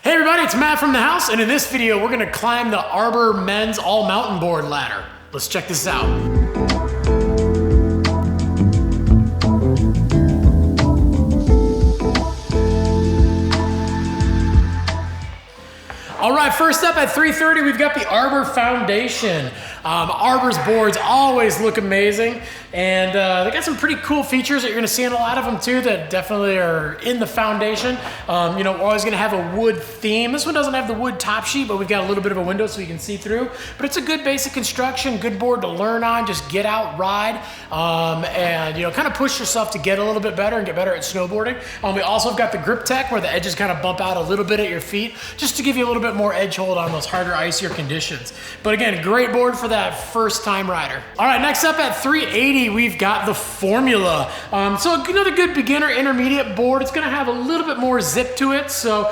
Hey everybody, it's Matt from the house, and in this video, we're gonna climb the Arbor Men's All Mountain Board ladder. Let's check this out. All right, first up at 3:30, we've got the Arbor Foundation. Arbor's boards always look amazing, and they got some pretty cool features that you're gonna see in a lot of them too that definitely are in the foundation. You know, we're always gonna have a wood theme. This one doesn't have the wood top sheet, but we've got a little bit of a window so you can see through. But it's a good basic construction, good board to learn on, just get out, ride, and you know, kind of push yourself to get a little bit better and get better at snowboarding. We also have got the grip tech where the edges kind of bump out a little bit at your feet, just to give you a little bit more edge hold on those harder, icier conditions. But again, great board for that first time rider. All right, next up at 380, we've got the Formula. So another good beginner intermediate board. It's gonna have a little bit more zip to it. So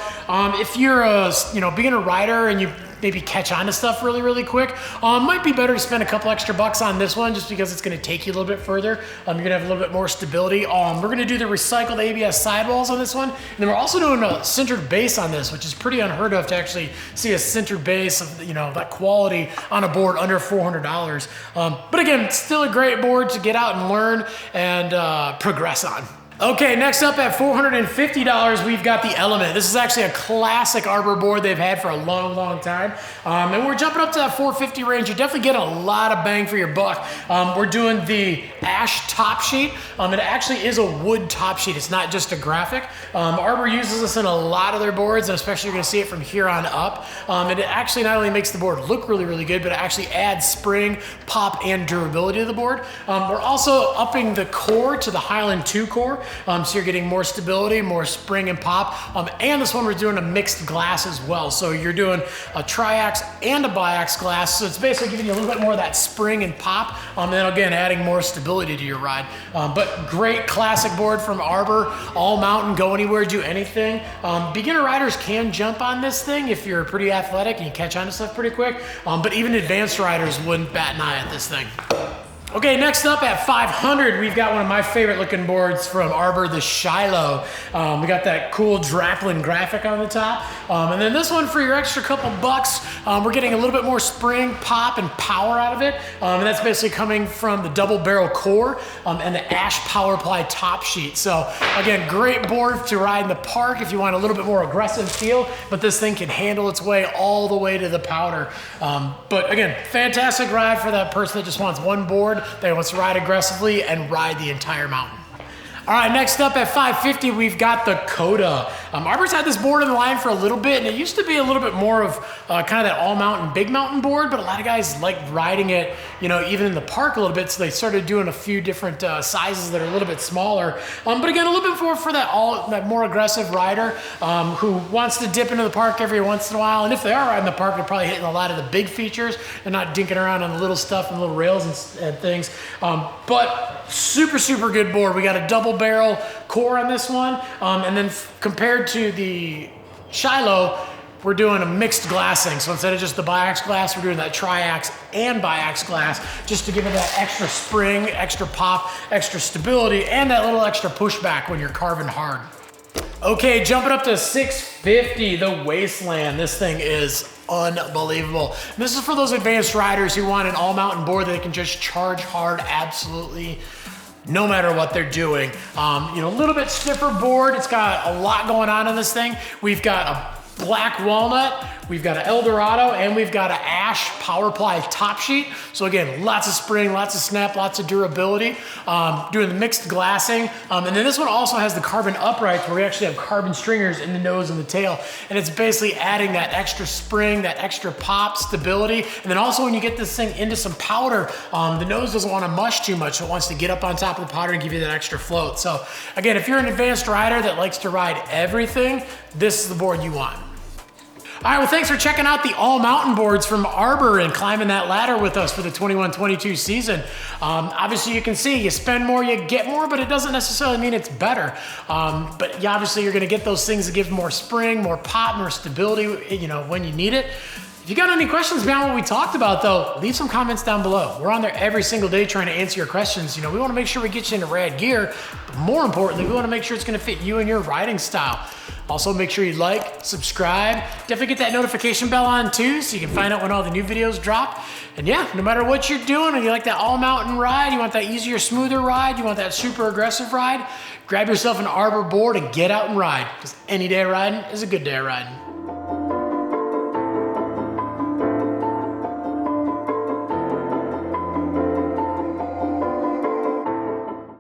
if you're a beginner rider and you maybe catch on to stuff really quick, might be better to spend a couple extra bucks on this one just because it's gonna take you a little bit further. You're gonna have a little bit more stability. We're gonna do the recycled ABS sidewalls on this one. And then we're also doing a centered base on this, which is pretty unheard of to actually see a centered base of, you know, that quality on a board under $400. But again, still a great board to get out and learn and progress on. Okay, next up at $450, we've got the Element. This is actually a classic Arbor board they've had for a long time. And we're jumping up to that $450 range. You definitely get a lot of bang for your buck. We're doing the ash top sheet. It actually is a wood top sheet. It's not just a graphic. Arbor uses this in a lot of their boards, and especially you're gonna see it from here on up. And it actually not only makes the board look really good, but it actually adds spring, pop, and durability to the board. We're also upping the core to the Highland 2 core. So you're getting more stability, more spring and pop. And this one we're doing a mixed glass as well. So you're doing a triax and a biax glass. So it's basically giving you a little bit more of that spring and pop. And then again, adding more stability to your ride. But great classic board from Arbor, all mountain, go anywhere, do anything. Beginner riders can jump on this thing if you're pretty athletic and you catch on to stuff pretty quick. But even advanced riders wouldn't bat an eye at this thing. Okay, next up at 500, we've got one of my favorite looking boards from Arbor, the Shiloh. We got that cool Draplin graphic on the top. And then this one for your extra couple bucks, we're getting a little bit more spring, pop, and power out of it. And that's basically coming from the double barrel core and the ash power ply top sheet. So again, great board to ride in the park if you want a little bit more aggressive feel, but this thing can handle its way all the way to the powder. But again, fantastic ride for that person that just wants one board that wants to ride aggressively and ride the entire mountain. All right, next up at 550, we've got the Coda. Arbor's had this board in the line for a little bit, and it used to be a little bit more of kind of that all mountain, big mountain board, but a lot of guys like riding it, you know, even in the park a little bit, so they started doing a few different sizes that are a little bit smaller. But again, a little bit more for that more aggressive rider who wants to dip into the park every once in a while. And if they are riding the park, they're probably hitting a lot of the big features and not dinking around on the little stuff and little rails and things. But super good board. We got a double barrel core on this one, and then compared to the Shiloh, we're doing a mixed glassing. So instead of just the biax glass, we're doing that triax and biax glass just to give it that extra spring, extra pop, extra stability, and that little extra pushback when you're carving hard. Okay, jumping up to 650, the Wasteland. This thing is unbelievable. And this is for those advanced riders who want an all mountain board that they can just charge hard absolutely no matter what they're doing. You know, a little bit stiffer board. It's got a lot going on in this thing. We've got a black walnut, we've got an Eldorado, and we've got an ash power ply top sheet. So again, lots of spring, lots of snap, lots of durability. Doing the mixed glassing. And then this one also has the carbon uprights where we actually have carbon stringers in the nose and the tail. And it's basically adding that extra spring, that extra pop, stability. And then also when you get this thing into some powder, the nose doesn't want to mush too much. So it wants to get up on top of the powder and give you that extra float. So again, if you're an advanced rider that likes to ride everything, this is the board you want. All right, well, thanks for checking out the all mountain boards from Arbor and climbing that ladder with us for the 21-22 season. Obviously, you can see you spend more, you get more, but it doesn't necessarily mean it's better. But yeah, obviously, you're gonna get those things that give more spring, more pop, more stability, you know, when you need it. If you got any questions beyond what we talked about though, leave some comments down below. We're on there every single day trying to answer your questions. You know, we wanna make sure we get you into rad gear, but more importantly, we wanna make sure it's gonna fit you and your riding style. Also, make sure you like, subscribe, definitely get that notification bell on too so you can find out when all the new videos drop. And yeah, no matter what you're doing, if you like that all mountain ride, you want that easier, smoother ride, you want that super aggressive ride, grab yourself an Arbor board and get out and ride, because any day of riding is a good day of riding.